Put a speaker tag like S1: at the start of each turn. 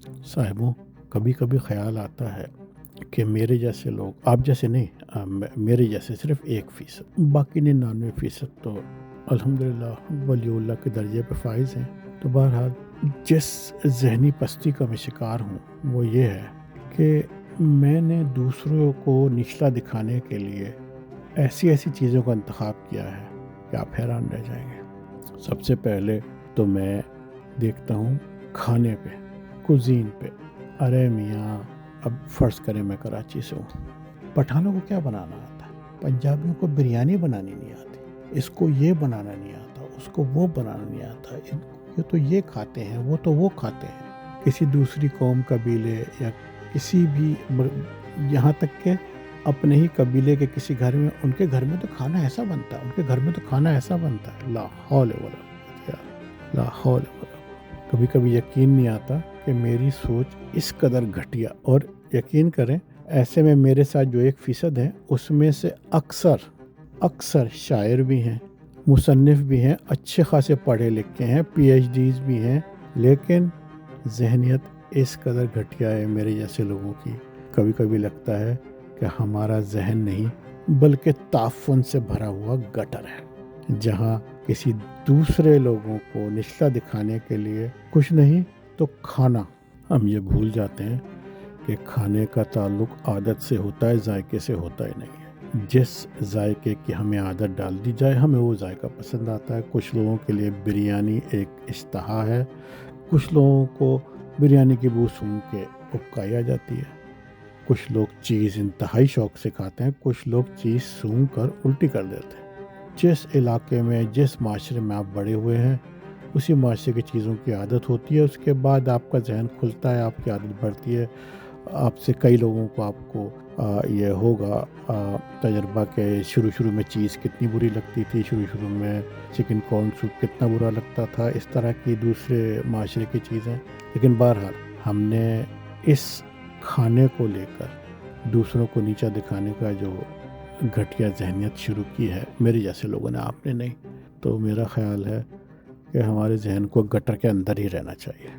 S1: साहिबों, कभी कभी ख़्याल आता है कि मेरे जैसे लोग, आप जैसे नहीं, मेरे जैसे सिर्फ 1%, बाकी 99% तो अल्हम्दुलिल्लाह वलीउल्लाह के दर्जे पे फाइज हैं। तो बहरहाल जिस जहनी पस्ती का मैं शिकार हूँ वो ये है कि मैंने दूसरों को निचला दिखाने के लिए ऐसी ऐसी चीज़ों का इंतखाब किया है कि आप हैरान रह जाएंगे। सबसे पहले तो मैं देखता हूँ खाने पे, कुजीन पे। अरे मियाँ, अब फ़र्ज़ करें मैं कराची से हूँ, पठानों को क्या बनाना आता है, पंजाबियों को बिरयानी बनानी नहीं आती, इसको ये बनाना नहीं आता, उसको वो बनाना नहीं आता, ये तो ये खाते हैं, वो तो वो खाते हैं। किसी दूसरी कौम, कबीले या किसी भी, यहाँ तक के अपने ही कबीले के किसी घर में, उनके घर में तो खाना ऐसा बनता है, उनके घर में तो खाना ऐसा बनता है, ला हौल वला कुव्वत, ला हौल वला। कभी कभी यकीन नहीं आता कि मेरी सोच इस कदर घटिया, और यकीन करें ऐसे में मेरे साथ जो 1% है उसमें से अक्सर शायर भी हैं, मुसन्निफ भी हैं, अच्छे खासे पढ़े लिखे हैं, PhDs भी हैं, लेकिन जहनियत इस कदर घटिया है मेरे जैसे लोगों की। कभी कभी लगता है कि हमारा जहन नहीं बल्कि ताफ़ुन से भरा हुआ गटर है, जहाँ किसी दूसरे लोगों को निचला दिखाने के लिए कुछ नहीं तो खाना, हम ये भूल जाते हैं कि खाने का ताल्लुक आदत से होता है, जायके से होता ही नहीं है। जिस जायके की हमें आदत डाल दी जाए हमें वो जायका पसंद आता है। कुछ लोगों के लिए बिरयानी एक इश्तहा है, कुछ लोगों को बिरयानी की बू सूंघ के उबकाई आ जाती है, कुछ लोग चीज़ इंतहाई शौक से खाते हैं, कुछ लोग चीज़ सूंघ कर उल्टी कर देते हैं। जिस इलाके में, जिस माशरे में आप बड़े हुए हैं, उसी माशरे की चीज़ों की आदत होती है। उसके बाद आपका जहन खुलता है, आपकी आदत बढ़ती है। आपसे कई लोगों को आपको ये होगा तजर्बा के शुरू में चीज़ कितनी बुरी लगती थी, शुरू में चिकन कॉर्न सूप कितना बुरा लगता था, इस तरह की दूसरे माशरे की चीज़ें। लेकिन बहरहाल हमने इस खाने को लेकर दूसरों को नीचा दिखाने का जो घटिया जहनियत शुरू की है मेरे जैसे लोगों ने, आपने नहीं। तो मेरा ख़्याल है कि हमारे जहन को गटर के अंदर ही रहना चाहिए।